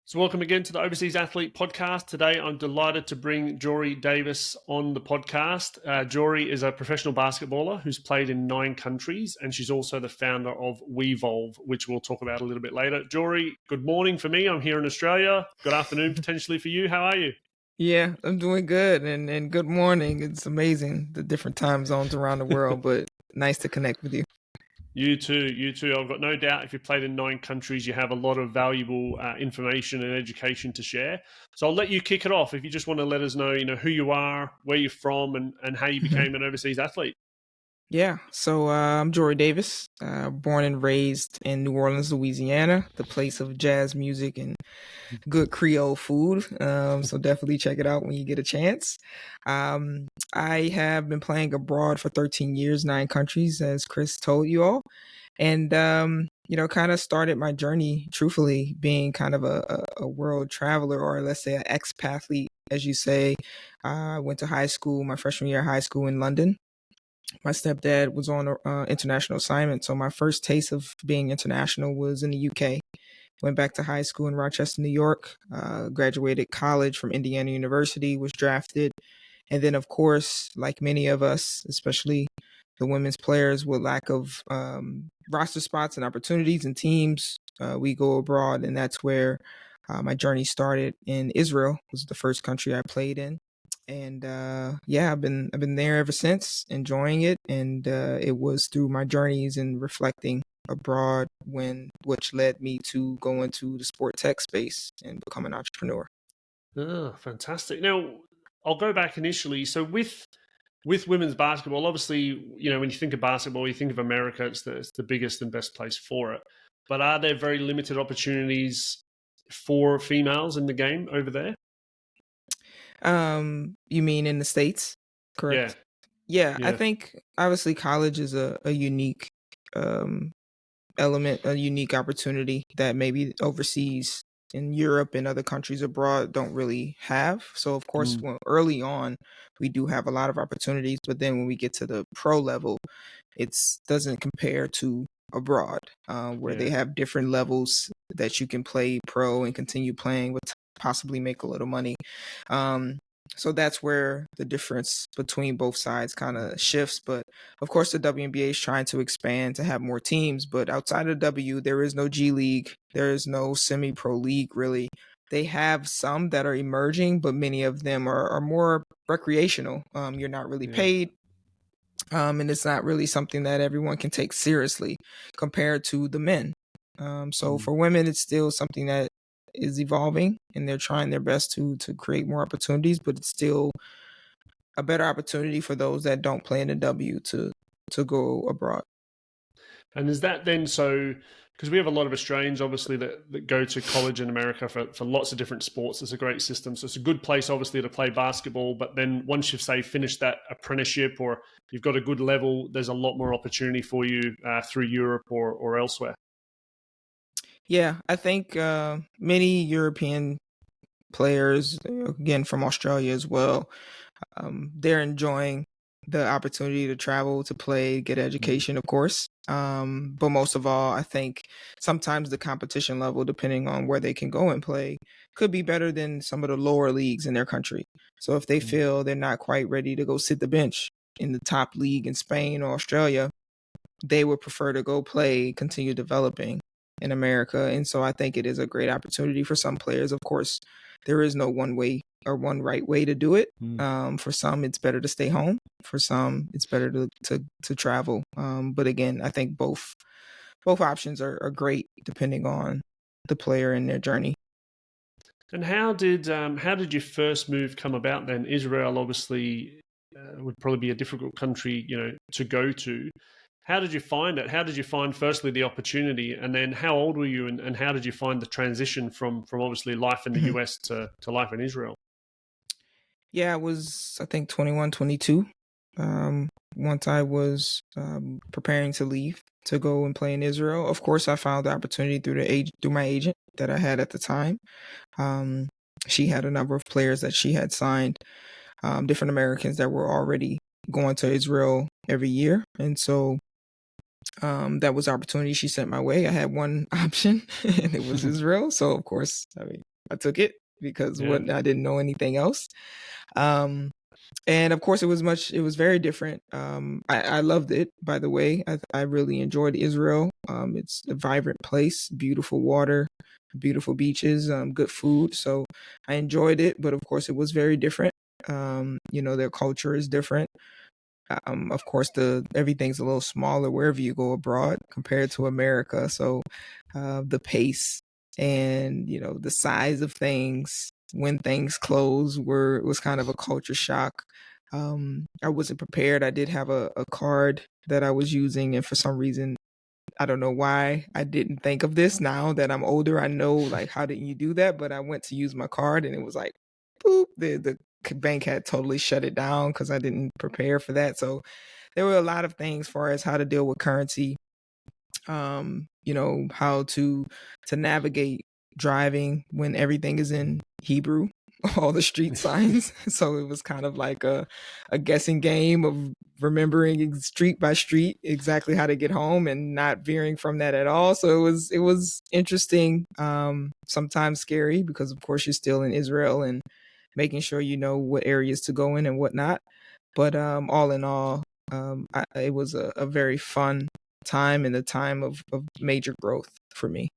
So welcome again to the Overseas Athlete Podcast. Today I'm delighted to bring Jori Davis on the podcast. Jori is a professional basketballer who's played in 9 countries, and she's also the founder of Wevolv, which we'll talk about a little bit later. Jori, good morning for me. I'm here in Australia. Good afternoon potentially for you. How are you? Yeah, I'm doing good and good morning. It's amazing the different time zones around the world, but nice to connect with you. You too, you too. I've got no doubt if you've played in 9 countries, you have a lot of valuable information and education to share. So I'll let you kick it off if you just want to let us know, who you are, where you're from, and how you became an overseas athlete. Yeah, so I'm Jori Davis, born and raised in New Orleans, Louisiana, the place of jazz music and good Creole food. So definitely check it out when you get a chance. I have been playing abroad for 13 years, 9 countries, as Chris told you all. And, kind of started my journey, truthfully, being kind of a world traveler, or let's say an expathlete, as you say. I went to high school, my freshman year of high school in London. My stepdad was on an international assignment. So my first taste of being international was in the UK. Went back to high school in Rochester, New York, graduated college from Indiana University, was drafted. And then, of course, like many of us, especially the women's players with lack of roster spots and opportunities and teams, we go abroad. And that's where my journey started. In Israel was the first country I played in. And I've been there ever since, enjoying it. And it was through my journeys and reflecting abroad which led me to go into the sport tech space and become an entrepreneur. Oh, fantastic. Now, I'll go back initially. So with women's basketball, obviously, when you think of basketball, you think of America, it's the biggest and best place for it. But are there very limited opportunities for females in the game over there? You mean in the States? Yeah, Correct. Yeah, I yeah. think obviously college is a unique um, element, a unique opportunity that maybe overseas in Europe and other countries abroad don't really have. So of course, Mm, early on, we do have a lot of opportunities, but then when we get to the pro level, it doesn't compare to abroad, where yeah. they have different levels that you can play pro and continue playing with, possibly make a little money. Um, so that's where the difference between both sides kind of shifts. But of course, the WNBA is trying to expand to have more teams. But outside of W, there is no G League. There is no semi-pro league, really. They have some that are emerging, but many of them are more recreational. You're not really Yeah. paid. And it's not really something that everyone can take seriously compared to the men. So Mm. for women, it's still something that is evolving, and they're trying their best to create more opportunities, but it's still a better opportunity for those that don't play in the W to go abroad. And is that then so? Because we have a lot of Australians, obviously, that go to college in America for lots of different sports. It's a great system. So it's a good place, obviously, to play basketball. But then once you've, say, finished that apprenticeship or you've got a good level, there's a lot more opportunity for you through Europe or elsewhere. Yeah, I think many European players, again from Australia as well, they're enjoying the opportunity to travel, to play, get Mm. education, of course. But most of all, I think sometimes the competition level, depending on where they can go and play, could be better than some of the lower leagues in their country. So if they Mm. feel they're not quite ready to go sit the bench in the top league in Spain or Australia, they would prefer to go play, continue developing in America. And so I think it is a great opportunity for some players. Of course, there is no one way or one right way to do it. Mm. For some, it's better to stay home. For some, it's better to travel. But again, I think both options are great depending on the player and their journey. And how did your first move come about then? Israel obviously would probably be a difficult country, to go to. How did you find it? How did you find firstly the opportunity, and then how old were you, and how did you find the transition from obviously life in the US to life in Israel? Yeah, I was, I think, 21, 22. Once I was preparing to leave to go and play in Israel. Of course, I found the opportunity through my agent that I had at the time. Um, she had a number of players that she had signed, different Americans that were already going to Israel every year. And so that was the opportunity she sent my way. I had one option, and it was Israel. So, of course, I mean, I took it because Yeah. I didn't know anything else. Um, and of course, it was very different. I loved it, by the way. I really enjoyed Israel. It's a vibrant place, beautiful water, beautiful beaches, good food. So I enjoyed it, but of course, it was very different. Their culture is different. Of course, everything's a little smaller wherever you go abroad compared to America. So the pace and the size of things when things close was kind of a culture shock. I wasn't prepared. I did have a card that I was using, and for some reason, I don't know why I didn't think of this. Now that I'm older, I know, like, how didn't you do that? But I went to use my card and it was like, boop, the bank had totally shut it down because I didn't prepare for that. So there were a lot of things as far as how to deal with currency, how to navigate driving when everything is in Hebrew, all the street signs. So it was kind of like a guessing game of remembering street by street exactly how to get home and not veering from that at all. So it was interesting, sometimes scary, because of course you're still in Israel and making sure you know what areas to go in and whatnot. But all in all, it was a very fun time and a time of major growth for me.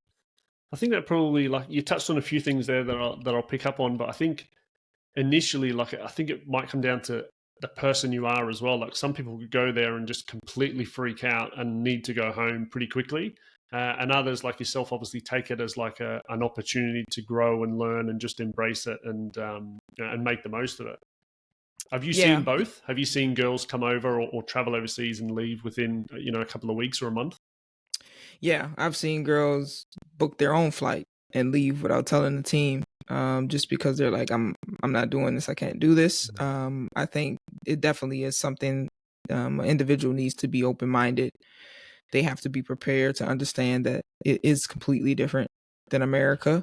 I think that probably, like, you touched on a few things there that I'll pick up on, but I think initially, like, I think it might come down to the person you are as well. Like, some people could go there and just completely freak out and need to go home pretty quickly, and others, like yourself, obviously take it as like an opportunity to grow and learn and just embrace it and make the most of it. Have you seen Yeah, both? Have you seen girls come over or travel overseas and leave within a couple of weeks or a month? yeah, I've seen girls book their own flight and leave without telling the team, just because they're like, I'm not doing this. I can't do this. I think it definitely is something, an individual needs to be open minded. They have to be prepared to understand that it is completely different than America,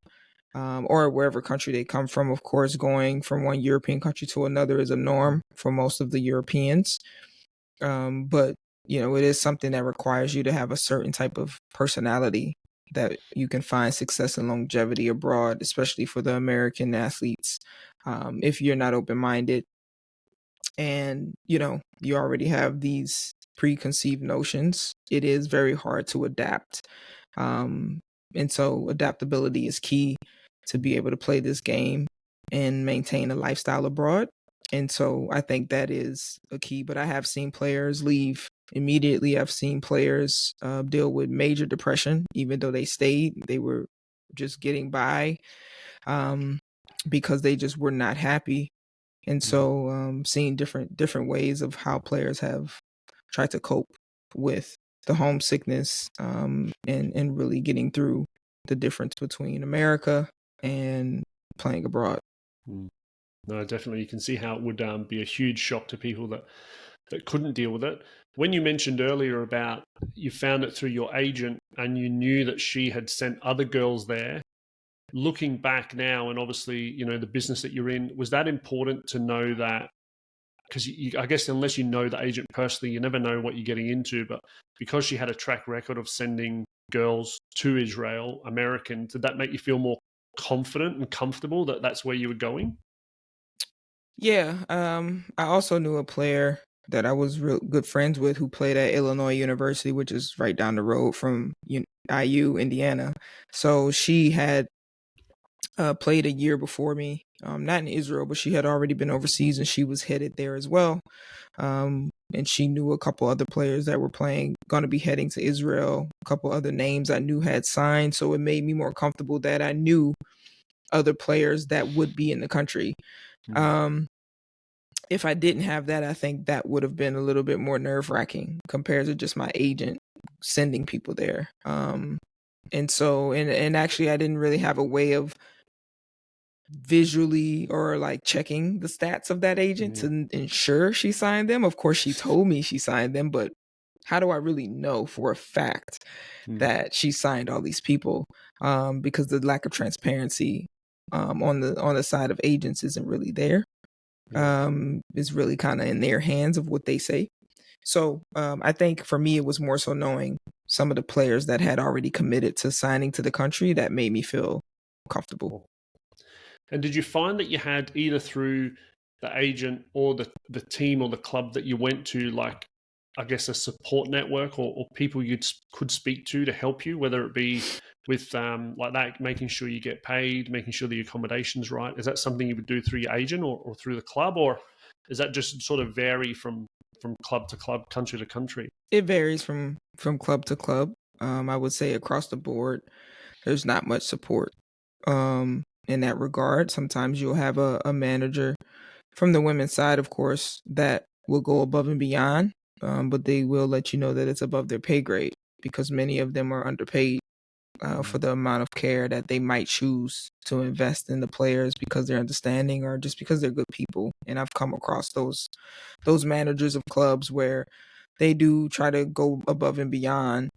or wherever country they come from. Of course, going from one European country to another is a norm for most of the Europeans. But it is something that requires you to have a certain type of personality that you can find success and longevity abroad, especially for the American athletes. If you're not open minded and you already have these preconceived notions, it is very hard to adapt. Um, and so adaptability is key to be able to play this game and maintain a lifestyle abroad. And so I think that is a key. But I have seen players leave immediately. I've seen players deal with major depression, even though they stayed. They were just getting by, um, because they just were not happy. And so seeing different ways of how players have tried to cope with the homesickness, and really getting through the difference between America and playing abroad. Mm. No, definitely. You can see how it would be a huge shock to people that couldn't deal with it. When you mentioned earlier about you found it through your agent and you knew that she had sent other girls there, looking back now, and obviously, the business that you're in, was that important to know that? Because I guess unless you know the agent personally, you never know what you're getting into. But because she had a track record of sending girls to Israel, American, did that make you feel more confident and comfortable that that's where you were going? Yeah, I also knew a player that I was real good friends with who played at Illinois University, which is right down the road from IU, Indiana. So she had played a year before me, not in Israel, but she had already been overseas and she was headed there as well. And she knew a couple other players that were going to be heading to Israel, a couple other names I knew had signed. So it made me more comfortable that I knew other players that would be in the country. Um, if I didn't have that, I think that would have been a little bit more nerve wracking compared to just my agent sending people there. And so, and actually, I didn't really have a way of visually or like checking the stats of that agent to ensure she signed them. Of course, she told me she signed them, but how do I really know for a fact that she signed all these people? Because the lack of transparency on the side of agents isn't really there. Is really kind of in their hands of what they say. So I think for me, it was more so knowing some of the players that had already committed to signing to the country that made me feel comfortable. And did you find that you had either through the agent or the team or the club that you went to, like, I guess, a support network or people you could speak to help you, whether it be with like that, making sure you get paid, making sure the accommodation's right? Is that something you would do through your agent or through the club, or is that just sort of vary from club to club, country to country? It varies from club to club. I would say across the board, there's not much support in that regard. Sometimes you'll have a manager from the women's side, of course, that will go above and beyond, but they will let you know that it's above their pay grade because many of them are underpaid for the amount of care that they might choose to invest in the players because they're understanding or just because they're good people. And I've come across those managers of clubs where they do try to go above and beyond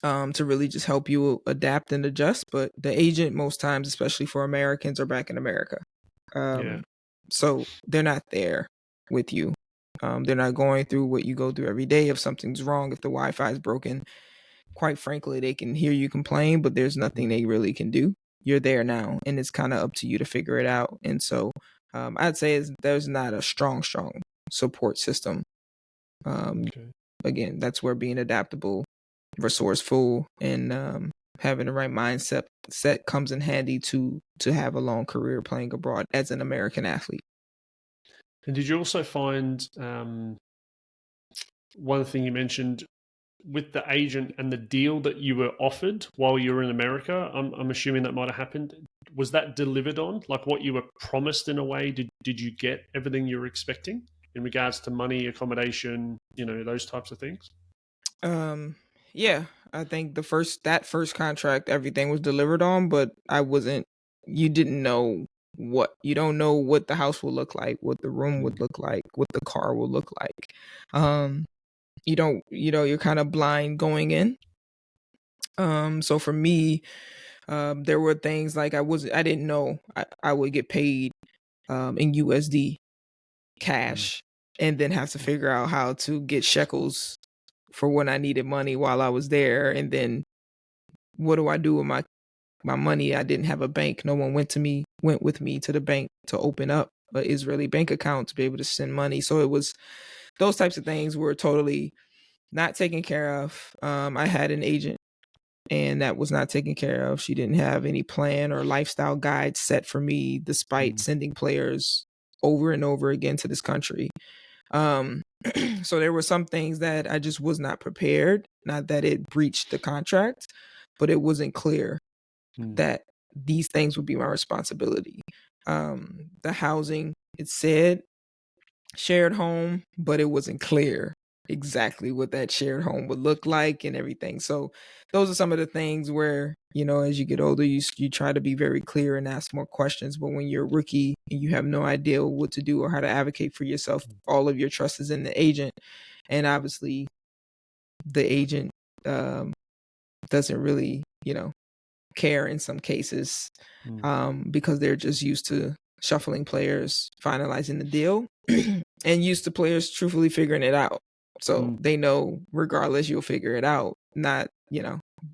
to really just help you adapt and adjust. But the agent, most times, especially for Americans, are back in America. Yeah. So they're not there with you. They're not going through what you go through every day. If something's wrong, if the Wi-Fi is broken, quite frankly, they can hear you complain, but there's nothing they really can do. You're there now, and it's kind of up to you to figure it out. And so I'd say there's not a strong support system. Okay. Again, that's where being adaptable, resourceful, and having the right mindset comes in handy to have a long career playing abroad as an American athlete. And did you also find one thing you mentioned with the agent and the deal that you were offered while you were in America? I'm assuming that might have happened. Was that delivered on? Like what you were promised in a way? Did you get everything you were expecting in regards to money, accommodation, those types of things? Yeah, I think that first contract, everything was delivered on, but you didn't know you don't know what the house will look like, what the room would look like, what the car will look like. You don't, you're kind of blind going in. So for me, there were things like I didn't know I would get paid in USD cash and then have to figure out how to get shekels for when I needed money while I was there. And then what do I do with my money? I didn't have a bank. No one went with me to the bank to open up an Israeli bank account to be able to send money. So it was those types of things were totally not taken care of. I had an agent and that was not taken care of. She didn't have any plan or lifestyle guide set for me, despite sending players over and over again to this country. So there were some things that I just was not prepared. Not that it breached the contract, but it wasn't clear that these things would be my responsibility. The housing, it said shared home, but it wasn't clear exactly what that shared home would look like and everything. So those are some of the things where, as you get older, you try to be very clear and ask more questions. But when you're a rookie and you have no idea what to do or how to advocate for yourself, all of your trust is in the agent. And obviously the agent doesn't really, care in some cases because they're just used to shuffling players, finalizing the deal, and used to players truthfully figuring it out. So they know regardless, you'll figure it out, not,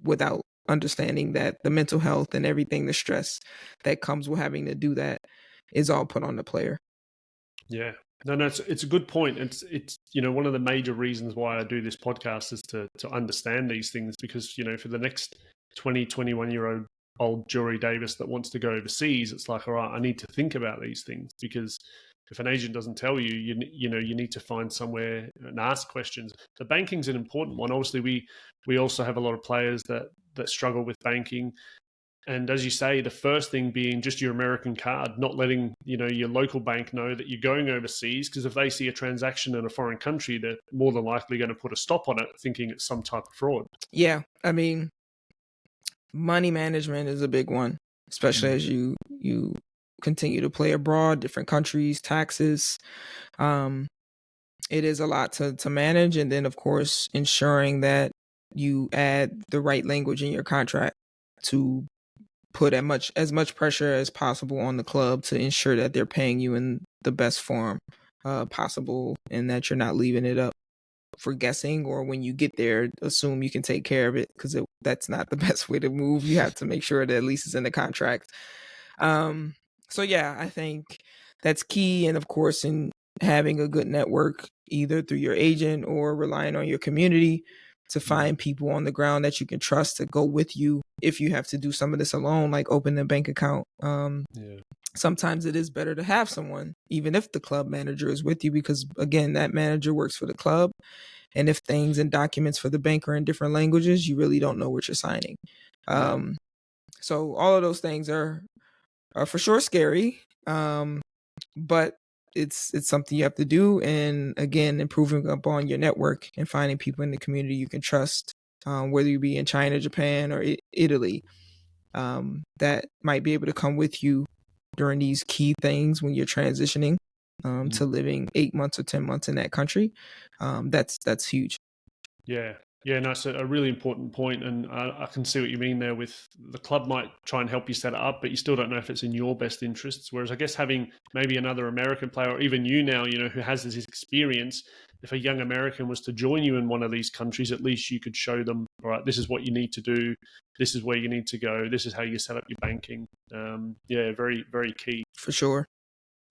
without understanding that the mental health and everything, the stress that comes with having to do that is all put on the player. Yeah. No, it's a good point. It's one of the major reasons why I do this podcast is to understand these things because, for the next 20, 21-year-old Jori Davis that wants to go overseas, it's like, all right, I need to think about these things because if an agent doesn't tell you, you need to find somewhere and ask questions. The banking's an important one. Obviously, we also have a lot of players that struggle with banking. And as you say, the first thing being just your American card, not letting your local bank know that you're going overseas, because if they see a transaction in a foreign country, they're more than likely going to put a stop on it, thinking it's some type of fraud. Yeah, I mean, money management is a big one, especially as you continue to play abroad, different countries, taxes. It is a lot to manage, and then of course ensuring that you add the right language in your contract to put as much pressure as possible on the club to ensure that they're paying you in the best form possible, and that you're not leaving it up for guessing, or when you get there, assume you can take care of it, because that's not the best way to move. You have to make sure that at least it's in the contract. So yeah, I think that's key. And of course, in having a good network, either through your agent or relying on your community to find people on the ground that you can trust to go with you if you have to do some of this alone, like open a bank account. Yeah. Sometimes it is better to have someone, even if the club manager is with you, because again, that manager works for the club. And if things and documents for the bank are in different languages, you really don't know what you're signing. So all of those things are for sure scary, but it's something you have to do. And again, improving upon your network and finding people in the community you can trust, whether you be in China, Japan, or Italy, that might be able to come with you during these key things when you're transitioning to living 8 months or 10 months in that country. That's huge. Yeah. Yeah, no, it's a really important point, and I can see what you mean there. With the club might try and help you set it up, but you still don't know if it's in your best interests. Whereas I guess having maybe another American player, or even you now, who has this experience, if a young American was to join you in one of these countries, at least you could show them, all right, this is what you need to do, this is where you need to go, this is how you set up your banking. Yeah, very, very key. For sure.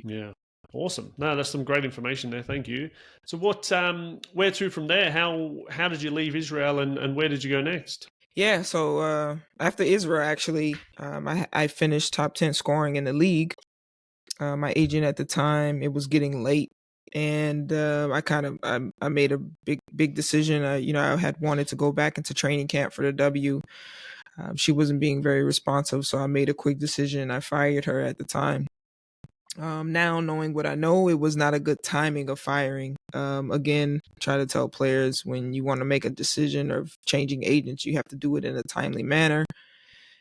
Yeah. Awesome. No, that's some great information there. Thank you. So where to from there? How did you leave Israel and where did you go next? Yeah, so after Israel, actually, I finished top 10 scoring in the league. My agent at the time, it was getting late, and I made a big decision. I had wanted to go back into training camp for the W. She wasn't being very responsive, so I made a quick decision. I fired her at the time. Now knowing what I know, it was not a good timing of firing. Again, try to tell players when you want to make a decision of changing agents, you have to do it in a timely manner.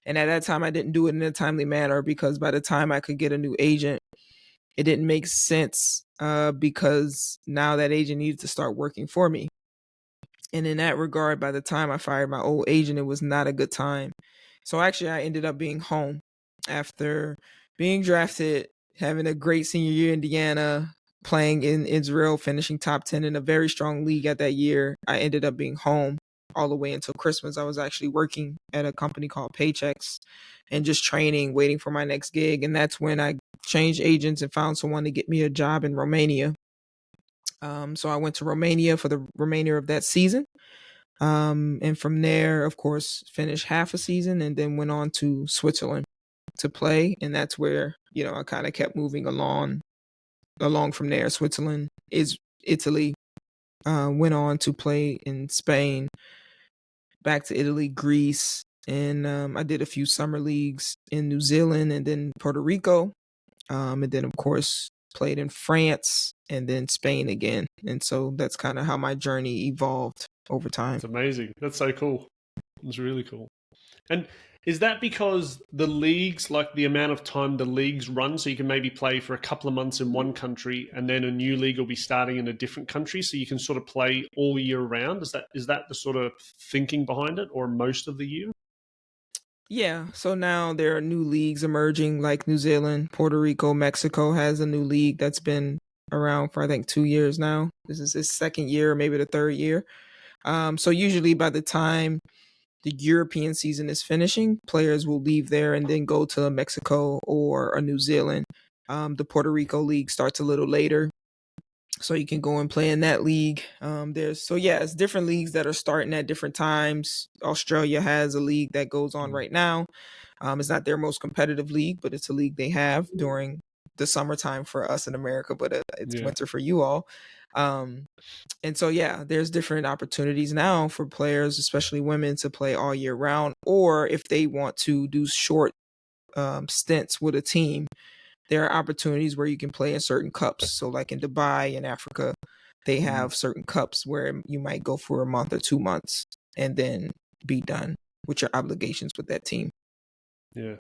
And at that time, I didn't do it in a timely manner because by the time I could get a new agent, it didn't make sense because now that agent needed to start working for me. And in that regard, by the time I fired my old agent, it was not a good time. So actually, I ended up being home after being drafted, having a great senior year in Indiana, playing in Israel, finishing top 10 in a very strong league at that year. I ended up being home all the way until Christmas. I was actually working at a company called Paychecks and just training, waiting for my next gig. And that's when I changed agents and found someone to get me a job in Romania. So I went to Romania for the remainder of that season. And from there, of course, finished half a season and then went on to Switzerland to play. And that's where, I kind of kept moving along from there. Switzerland is Italy, went on to play in Spain, back to Italy, Greece. And I did a few summer leagues in New Zealand and then Puerto Rico. And then, of course, played in France and then Spain again. And so that's kind of how my journey evolved over time. It's amazing. That's so cool. It's really cool. And is that because the leagues, like the amount of time the leagues run, so you can maybe play for a couple of months in one country and then a new league will be starting in a different country, so you can sort of play all year round? Is that the sort of thinking behind it, or most of the year? Yeah, so now there are new leagues emerging like New Zealand, Puerto Rico, Mexico has a new league that's been around for I think 2 years now. This is its second year, maybe the third year. So usually by the time the European season is finishing, players will leave there and then go to Mexico or a New Zealand. The Puerto Rico league starts a little later, so you can go and play in that league. It's different leagues that are starting at different times. Australia has a league that goes on right now. It's not their most competitive league, but it's a league they have during the summertime for us in America, but it's winter for you all. And so, there's different opportunities now for players, especially women, to play all year round, or if they want to do short stints with a team, there are opportunities where you can play in certain cups. So like in Dubai in Africa, they have certain cups where you might go for a month or 2 months and then be done with your obligations with that team. Yeah.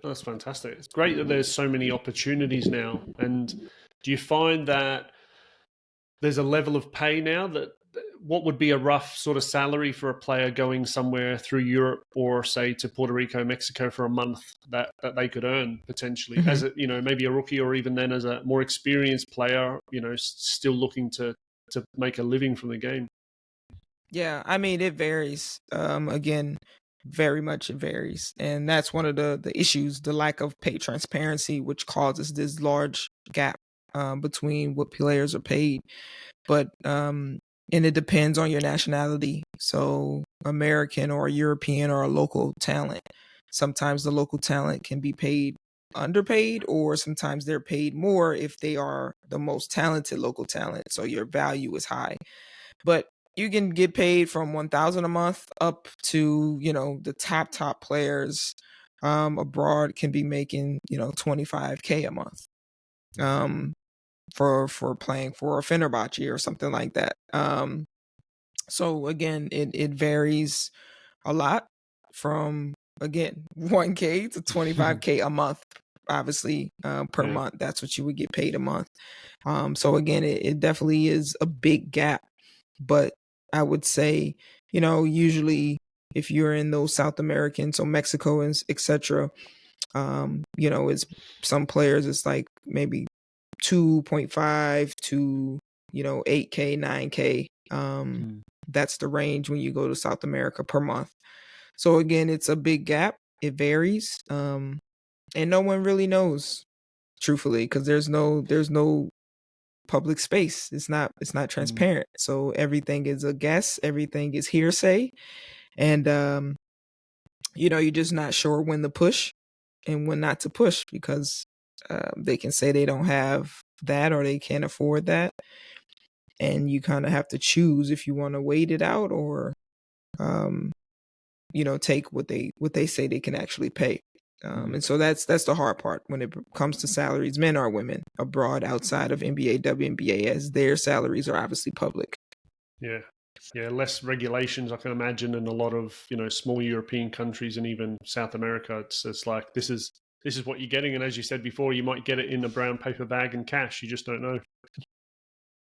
That's fantastic. It's great that there's so many opportunities now. And do you find that there's a level of pay now that what would be a rough sort of salary for a player going somewhere through Europe or say to Puerto Rico, Mexico for a month that they could earn potentially as a, maybe a rookie or even then as a more experienced player, still looking to make a living from the game? Yeah, I mean, it varies. Again, Very much it varies. And that's one of the issues, the lack of pay transparency, which causes this large gap between what players are paid. But and it depends on your nationality. So American or European or a local talent. Sometimes the local talent can be paid underpaid, or sometimes they're paid more if they are the most talented local talent. So your value is high. But you can get paid from 1,000 a month up to, the top players abroad can be making, 25K a month. For playing for a Fenerbahce or something like that. So again, it varies a lot from, again, 1K to 25K a month, obviously, per month. That's what you would get paid a month. So again, it definitely is a big gap. But I would say, usually if you're in those South American, so Mexico and etc., it's some players, it's like maybe 2.5 to 8K, 9K. That's the range when you go to South America per month. So again, it's a big gap. It varies, and no one really knows, truthfully, because there's no public space. It's not transparent. So everything is a guess. Everything is hearsay, and you're just not sure when to push and when not to push, because they can say they don't have that or they can't afford that, and you kind of have to choose if you want to wait it out or take what they say they can actually pay. And so that's the hard part when it comes to salaries, men or women, abroad outside of NBA, WNBA, as their salaries are obviously public. Yeah, less regulations, I can imagine, in a lot of small European countries and even South America. It's like this is what you're getting, and as you said before, you might get it in a brown paper bag and cash. You just don't know.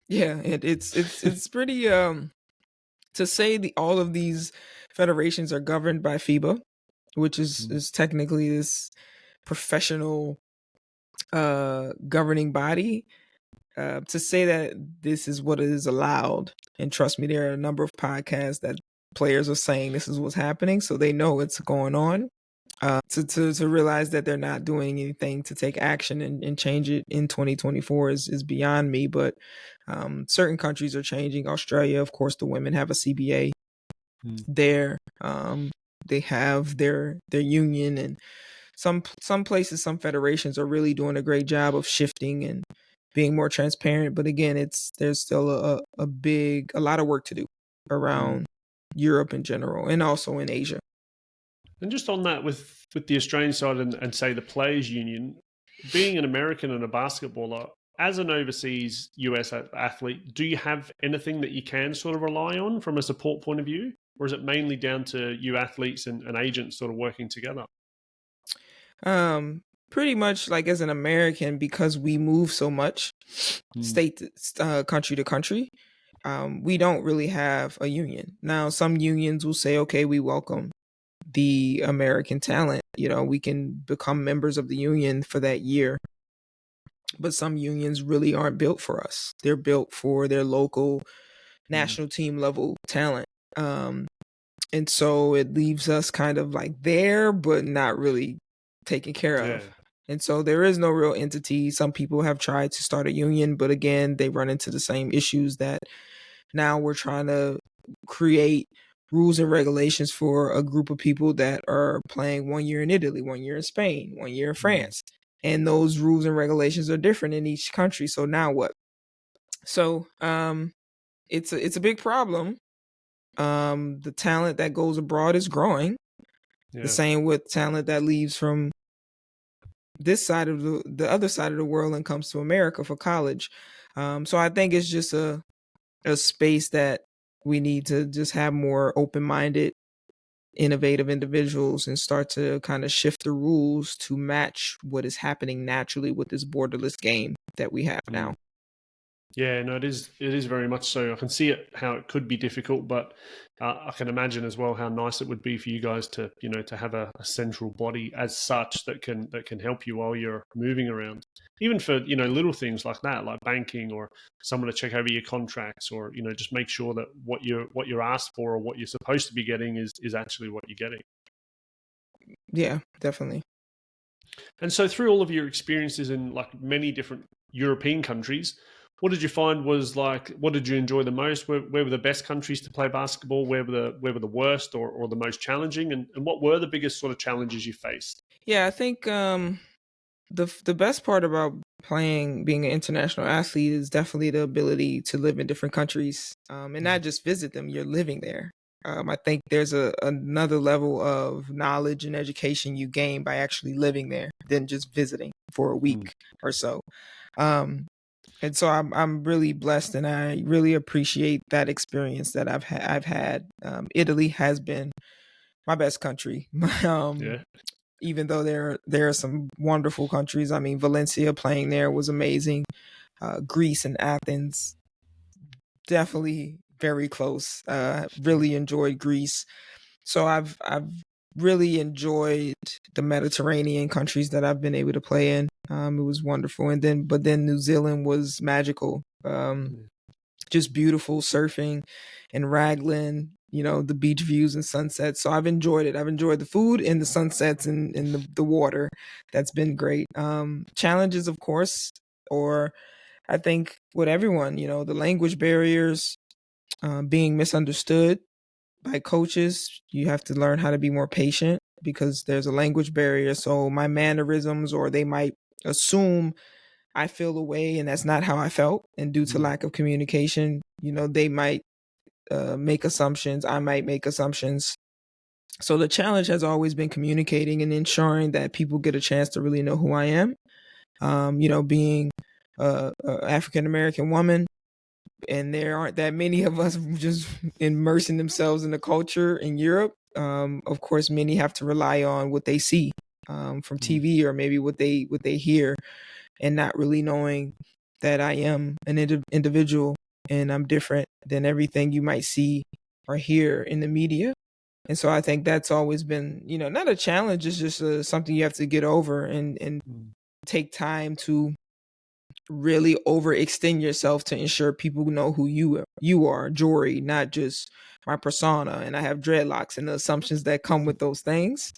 Yeah, it's pretty. To say all of these federations are governed by FIBA, which is technically this professional governing body. To say that this is what is allowed, and trust me, there are a number of podcasts that players are saying this is what's happening, so they know it's going on. To realize that they're not doing anything to take action and change it in 2024 is beyond me. But certain countries are changing. Australia, of course, the women have a CBA there. They have their union, and some places, some federations are really doing a great job of shifting and being more transparent. But again, there's still a lot of work to do around Europe in general, and also in Asia. And just on that, with the Australian side and say the Players Union, being an American and a basketballer, as an overseas US athlete, do you have anything that you can sort of rely on from a support point of view? Or is it mainly down to you athletes and agents sort of working together? Pretty much like as an American, because we move so much state country to country, we don't really have a union. Now, some unions will say, okay, we welcome the American talent. We can become members of the union for that year. But some unions really aren't built for us. They're built for their local national team level talent. And so it leaves us kind of like there, but not really taken care of. And so there is no real entity. Some people have tried to start a union, but again, they run into the same issues that now we're trying to create rules and regulations for a group of people that are playing 1 year in Italy, 1 year in Spain, 1 year in France. And those rules and regulations are different in each country. So now what? So it's a big problem. The talent that goes abroad is growing. The same with talent that leaves from this side of the other side of the world and comes to America for college. So I think it's just a space that we need to just have more open-minded, innovative individuals and start to kind of shift the rules to match what is happening naturally with this borderless game that we have now. Yeah, no, it is very much so. I can see it, how it could be difficult, but I can imagine as well how nice it would be for you guys to to have a central body as such that can help you while you're moving around, even for little things like that, like banking or someone to check over your contracts, or just make sure that what you're asked for or what you're supposed to be getting is actually what you're getting. Yeah, definitely. And so through all of your experiences in like many different European countries, what did you find was like, what did you enjoy the most? Where were the best countries to play basketball? Where were the worst or the most challenging? And what were the biggest sort of challenges you faced? Yeah, I think the best part about being an international athlete is definitely the ability to live in different countries, and not just visit them. You're living there. I think there's another level of knowledge and education you gain by actually living there than just visiting for a Mm. week or so. Um, and so I'm really blessed, and I really appreciate that experience that I've had. Italy has been my best country. Yeah. Even though there are some wonderful countries. I mean, Valencia playing there was amazing. Greece and Athens, definitely very close. Really enjoyed Greece. So I've really enjoyed the Mediterranean countries that I've been able to play in. It was wonderful, and then New Zealand was magical. Just beautiful surfing and Raglan, the beach views and sunsets. So I've enjoyed it. I've enjoyed the food and the sunsets and the water. That's been great. Challenges, of course, or I think with everyone, the language barriers, being misunderstood by coaches. You have to learn how to be more patient because there's a language barrier. So my mannerisms, or they might assume I feel a way, and that's not how I felt. And due to lack of communication, they might make assumptions. I might make assumptions. So the challenge has always been communicating and ensuring that people get a chance to really know who I am. Being a African American woman, and there aren't that many of us just immersing themselves in the culture in Europe. Of course, many have to rely on what they see from TV, or maybe what they hear, and not really knowing that I am an individual and I'm different than everything you might see or hear in the media. And so I think that's always been, not a challenge. It's just something you have to get over, and take time to really overextend yourself to ensure people know who you are, Jori, not just my persona. And I have dreadlocks and the assumptions that come with those things.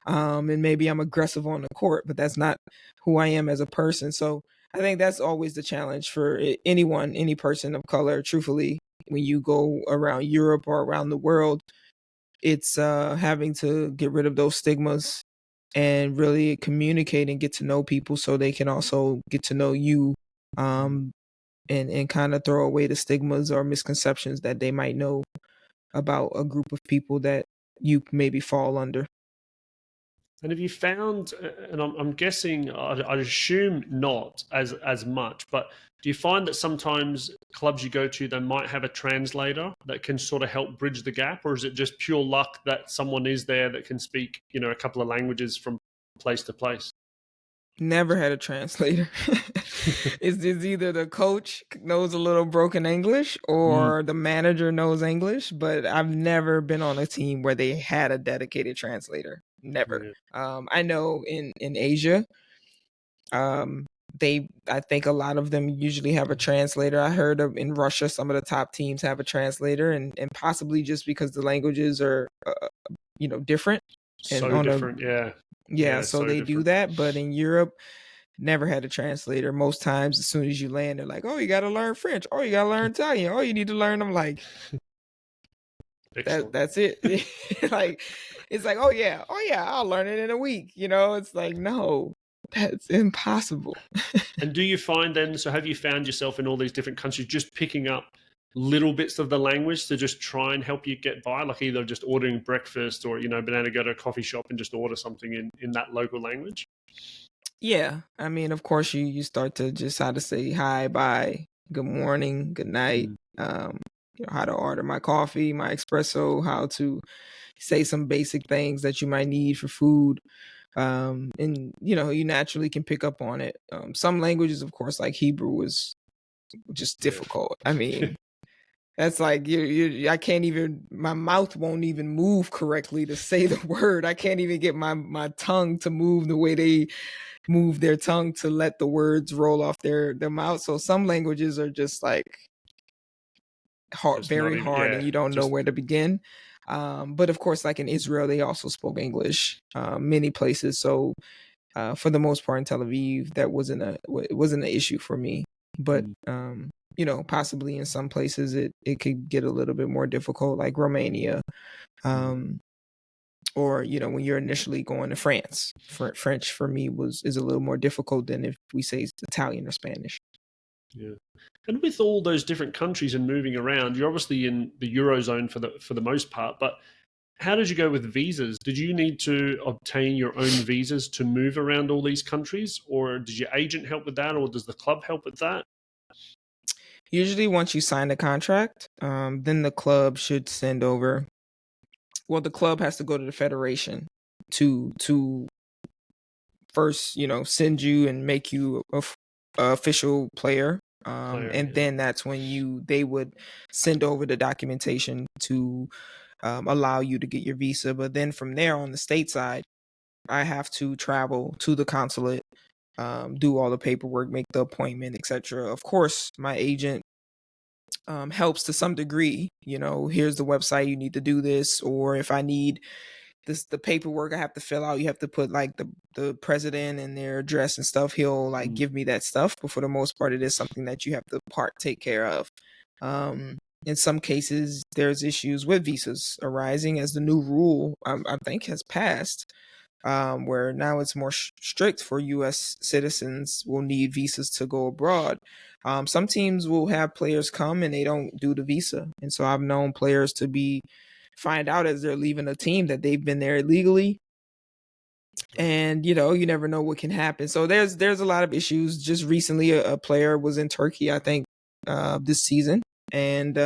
And maybe I'm aggressive on the court, but that's not who I am as a person. So I think that's always the challenge for anyone, any person of color, truthfully, when you go around Europe or around the world. It's having to get rid of those stigmas and really communicate and get to know people so they can also get to know you, and kind of throw away the stigmas or misconceptions that they might know about a group of people that you maybe fall under. And have you found, and I'm guessing, I'd assume not as much, but do you find that sometimes clubs you go to, they might have a translator that can sort of help bridge the gap, or is it just pure luck that someone is there that can speak, a couple of languages from place to place? Never had a translator. It's either the coach knows a little broken English or the manager knows English, but I've never been on a team where they had a dedicated translator. Never. Yeah. I know in Asia, I think a lot of them usually have a translator. I heard in Russia, some of the top teams have a translator, and possibly just because the languages are, different. And So different, yeah. yeah, so they do different. that. But in Europe, never had a translator. Most times, as soon as you land, they're like, "Oh, you got to learn French. Oh, you got to learn Italian. Oh, you need to learn." I'm like, Excellent. that's it. Like, it's like, oh yeah, I'll learn it in a week. It's like, no, that's impossible. And do you find then, so have you found yourself in all these different countries just picking up little bits of the language to just try and help you get by, like either just ordering breakfast or, being able to go to a coffee shop and just order something in that local language? Yeah, I mean, of course, you start to just how to say hi, bye, good morning, good night, how to order my coffee, my espresso, how to say some basic things that you might need for food. And you naturally can pick up on it. Some languages, of course, like Hebrew, was just difficult. I mean, that's like I can't even, my mouth won't even move correctly to say the word. I can't even get my tongue to move the way they move their tongue to let the words roll off their mouth. So some languages are just like hard, very hard, and you don't know where to begin. But of course, like in Israel, they also spoke English, many places. So for the most part in Tel Aviv, it wasn't an issue for me. But possibly in some places it could get a little bit more difficult, like Romania, or when you're initially going to France. French for me is a little more difficult than if we say it's Italian or Spanish. Yeah. And with all those different countries and moving around, you're obviously in the Eurozone for the most part, but how did you go with visas? Did you need to obtain your own visas to move around all these countries, or did your agent help with that, or does the club help with that? Usually once you sign the contract, then the club should send over, well, the club has to go to the federation to first, send you and make you a official player. And then that's when they would send over the documentation to allow you to get your visa. But then from there on the state side, I have to travel to the consulate, do all the paperwork, make the appointment, etc. Of course, my agent helps to some degree. Here's the website, you need to do this, or if I need the paperwork I have to fill out, you have to put like the president and their address and stuff. He'll like give me that stuff, but for the most part, it is something that you have to take care of. In some cases, there's issues with visas arising as the new rule, I think, has passed, where now it's more strict for U.S. citizens will need visas to go abroad. Some teams will have players come and they don't do the visa. And so I've known players to find out as they're leaving a team that they've been there illegally. And, you never know what can happen. So there's a lot of issues. Just recently, a player was in Turkey, I think, this season. And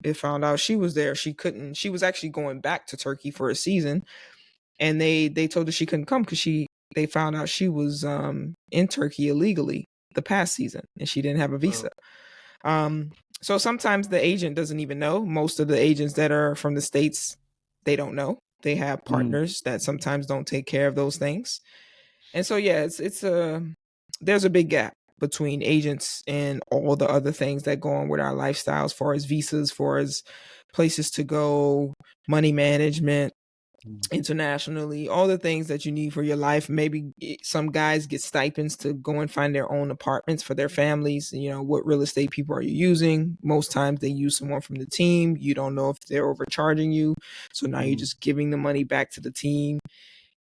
it found out she was there. She was actually going back to Turkey for a season. And they told her she couldn't come because they found out she was in Turkey illegally the past season and she didn't have a visa. So sometimes the agent doesn't even know. Most of the agents that are from the States, they don't know. They have partners that sometimes don't take care of those things. And so, yeah, there's a big gap between agents and all the other things that go on with our lifestyle, as far as visas, as far as places to go, money management, internationally, all the things that you need for your life. Maybe some guys get stipends to go and find their own apartments for their families. What real estate people are you using? Most times they use someone from the team. You don't know if they're overcharging you. So now you're just giving the money back to the team.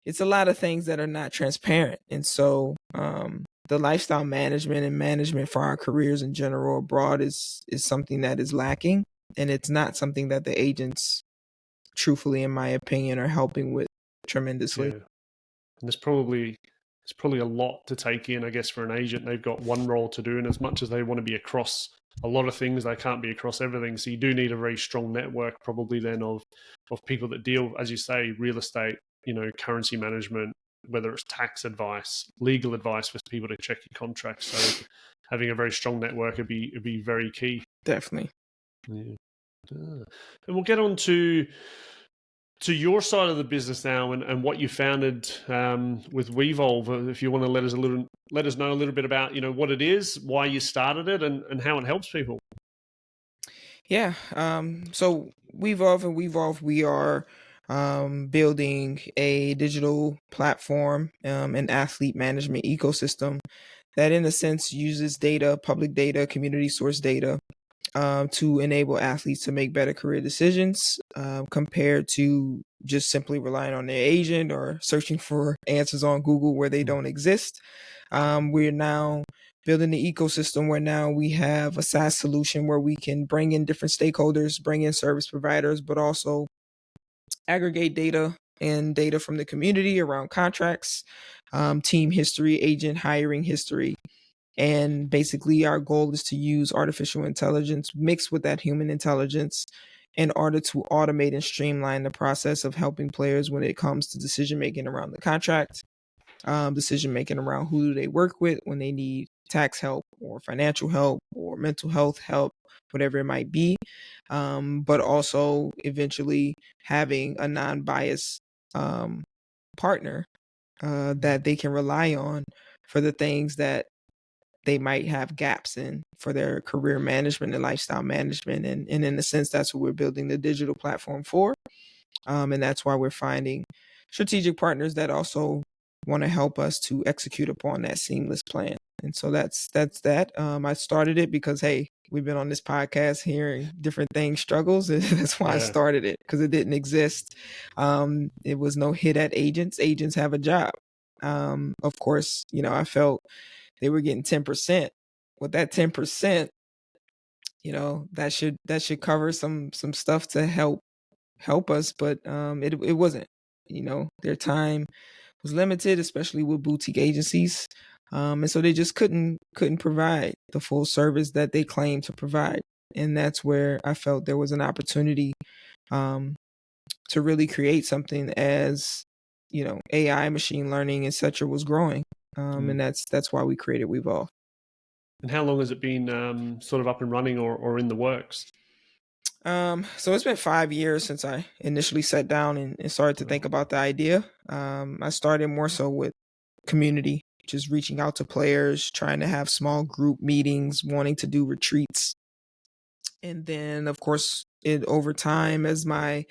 It's a lot of things that are not transparent. And so the lifestyle management and management for our careers in general abroad is something that is lacking. And it's not something that the agents, truthfully, in my opinion, are helping with tremendously. Yeah. And there's probably a lot to take in, I guess, for an agent. They've got one role to do, and as much as they want to be across a lot of things, they can't be across everything. So you do need a very strong network, probably then, of people that deal, as you say, real estate, currency management, whether it's tax advice, legal advice for people to check your contracts. So having a very strong network would be very key. Definitely. Yeah. And we'll get on to your side of the business now, and what you founded with Wevolv. If you want to let us know a little bit about what it is, why you started it, and how it helps people. Yeah. So Wevolv, we are building a digital platform, an athlete management ecosystem that, in a sense, uses data, public data, community source data, to enable athletes to make better career decisions, compared to just simply relying on their agent or searching for answers on Google where they don't exist. We're now building the ecosystem where now we have a SaaS solution where we can bring in different stakeholders, bring in service providers, but also aggregate data and data from the community around contracts, team history, agent hiring history. And basically our goal is to use artificial intelligence mixed with that human intelligence in order to automate and streamline the process of helping players when it comes to decision-making around the contract, decision-making around who do they work with when they need tax help or financial help or mental health help, whatever it might be. But also eventually having a non-biased partner that they can rely on for the things that they might have gaps in for their career management and lifestyle management. And in a sense, that's what we're building the digital platform for. And that's why we're finding strategic partners that also want to help us to execute upon that seamless plan. And so that's that. I started it because, hey, we've been on this podcast hearing different things, struggles. That's why I started it, because it didn't exist. It was no hit at agents. Agents have a job. Of course, I felt they were getting 10%. With that 10%, that should cover some stuff to help us, but it wasn't. Their time was limited, especially with boutique agencies, and so they just couldn't provide the full service that they claimed to provide. And that's where I felt there was an opportunity to really create something, as AI, machine learning, etc. was growing, and that's why we created Wevolv. And how long has it been sort of up and running or in the works? So it's been 5 years since I initially sat down and started to think about the idea. I started more so with community, just reaching out to players, trying to have small group meetings, wanting to do retreats. And then, of course, over time, as my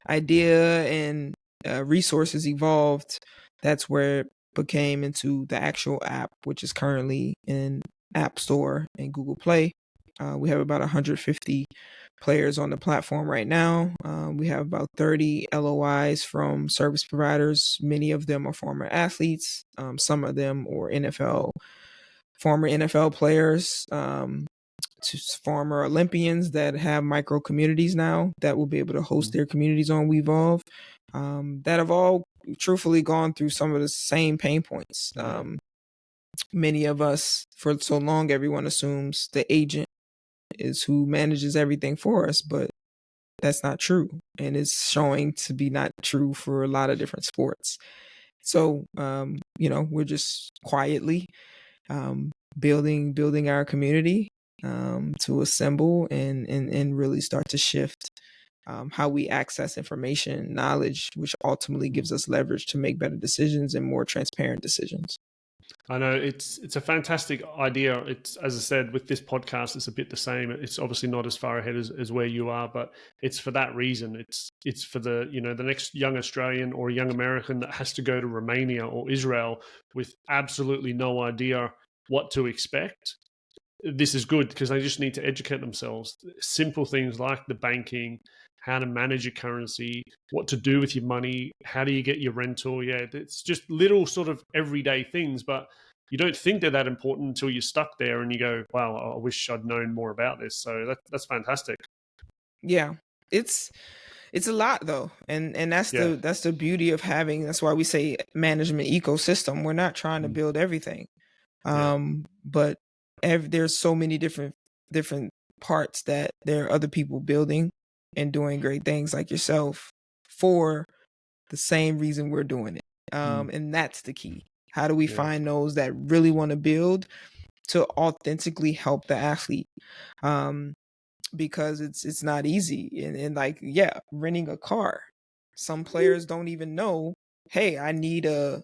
idea and resources evolved, that's where it became into the actual app, which is currently in App Store and Google Play. We have about 150 players on the platform right now. We have about 30 LOIs from service providers. Many of them are former athletes. Some of them are former NFL players, to former Olympians that have micro communities now that will be able to host their communities on Wevolv, that have all truthfully gone through some of the same pain points. Many of us, for so long, everyone assumes the agent is who manages everything for us, but that's not true. And it's showing to be not true for a lot of different sports. So, we're just quietly building our community to assemble and really start to shift how we access information, knowledge, which ultimately gives us leverage to make better decisions and more transparent decisions. I know it's a fantastic idea. It's, as I said, with this podcast, it's a bit the same. It's obviously not as far ahead as where you are, but it's for that reason. It's for the the next young Australian or young American that has to go to Romania or Israel with absolutely no idea what to expect. This is good because they just need to educate themselves. Simple things like the banking, how to manage your currency, what to do with your money, how do you get your rental. Yeah, it's just little sort of everyday things, but you don't think they're that important until you're stuck there and you go, wow, I wish I'd known more about this. So that's fantastic. Yeah, it's a lot though, and that's the beauty of having. That's why we say management ecosystem. We're not trying to build everything, but there's so many different parts that there are other people building and doing great things like yourself for the same reason we're doing it. And that's the key. How do we find those that really want to build to authentically help the athlete? Because it's not easy. And like, renting a car. Some players don't even know, hey, I need a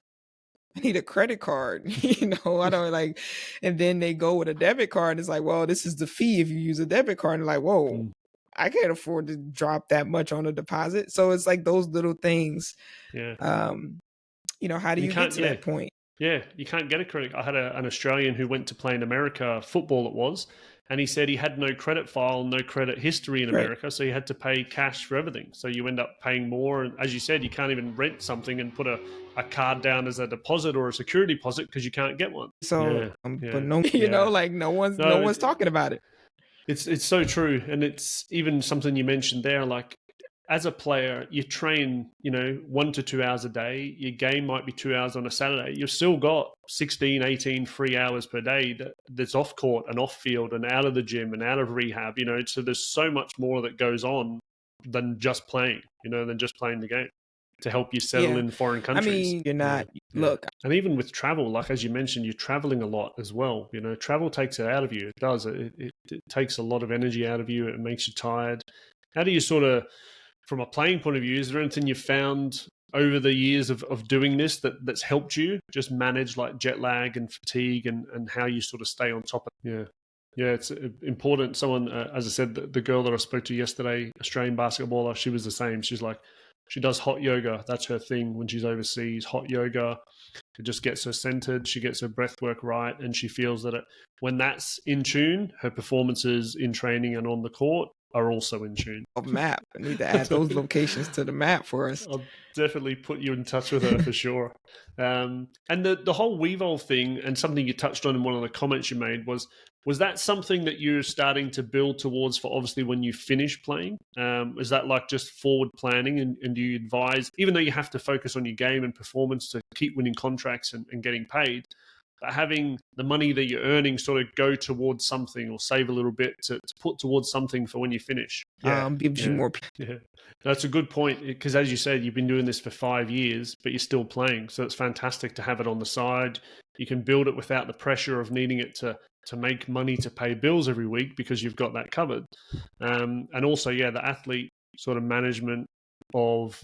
credit card, I don't like, and then they go with a debit card and it's like, well, this is the fee if you use a debit card. And like, whoa, I can't afford to drop that much on a deposit. So it's like those little things. How do you get to that point? Yeah, you can't get a credit. I had an Australian who went to play in America, football it was, and he said he had no credit file, no credit history in America, so he had to pay cash for everything. So you end up paying more, and as you said, you can't even rent something and put a card down as a deposit or a security deposit because you can't get one. So, but no one's talking about it. It's so true, and it's even something you mentioned there, like, as a player, you train, 1 to 2 hours a day. Your game might be 2 hours on a Saturday. You've still got 16, 18 free hours per day that's off court and off field and out of the gym and out of rehab, so there's so much more that goes on than just playing, than just playing the game to help you settle in foreign countries. I mean, you're not, look. And even with travel, like as you mentioned, you're traveling a lot as well. Travel takes it out of you. It does. It takes a lot of energy out of you. It makes you tired. How do you sort of, from a playing point of view, is there anything you've found over the years of doing this that's helped you just manage like jet lag and fatigue and how you sort of stay on top of it? Yeah. Yeah, it's important. Someone, as I said, the girl that I spoke to yesterday, Australian basketballer, she was the same. She's like, she does hot yoga. That's her thing when she's overseas. Hot yoga. It just gets her centered. She gets her breath work right, and she feels that when that's in tune, her performances in training and on the court are also in tune. A map. I need to add those locations to the map for us. I'll definitely put you in touch with her for sure. And the whole Wevolv thing, and something you touched on in one of the comments you made, was that something that you're starting to build towards for obviously when you finish playing? Is that like just forward planning, and do you advise, even though you have to focus on your game and performance to keep winning contracts and getting paid, but having the money that you're earning sort of go towards something or save a little bit to put towards something for when you finish? Gives you more. Yeah, that's a good point, because as you said, you've been doing this for 5 years, but you're still playing. So it's fantastic to have it on the side. You can build it without the pressure of needing it to make money to pay bills every week, because you've got that covered. And also, yeah, the athlete sort of management of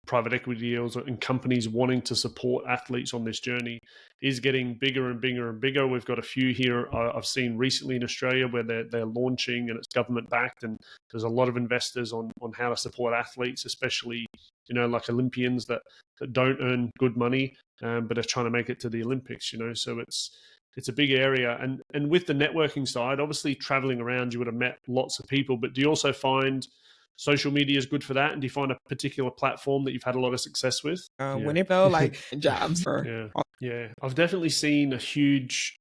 private equity deals and companies wanting to support athletes on this journey is getting bigger and bigger and bigger. We've got a few here I've seen recently in Australia where they're launching, and it's government backed, and there's a lot of investors on how to support athletes, especially, you know, like Olympians that don't earn good money, but are trying to make it to the Olympics, you know. So it's a big area. And with the networking side, obviously traveling around, you would have met lots of people, but do you also find social media is good for that? And do you find a particular platform that you've had a lot of success with? When it felt like jobs. Yeah. I've definitely seen a huge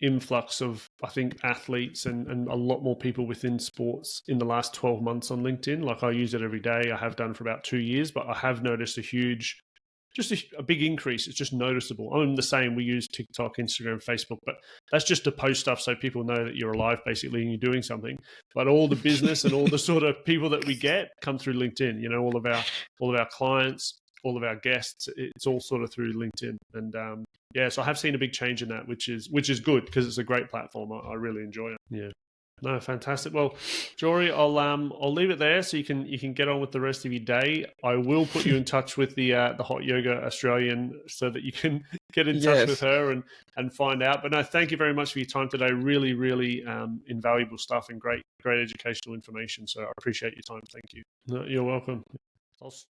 influx of, I think, athletes and a lot more people within sports in the last 12 months on LinkedIn. Like, I use it every day. I have done for about 2 years, but I have noticed just a big increase. It's just noticeable. I'm the same. We use TikTok, Instagram, Facebook, but that's just to post stuff so people know that you're alive, basically, and you're doing something. But all the business and all the sort of people that we get come through LinkedIn. You know, all of our clients, all of our guests, it's all sort of through LinkedIn. And so I have seen a big change in that, which is good, because it's a great platform. I really enjoy it. Yeah. No, fantastic. Well, Jori, I'll leave it there so you can get on with the rest of your day. I will put you in touch with the Hot Yoga Australian so that you can get in touch with her and find out. But no, thank you very much for your time today. Really, really invaluable stuff and great educational information. So I appreciate your time. Thank you. No, you're welcome.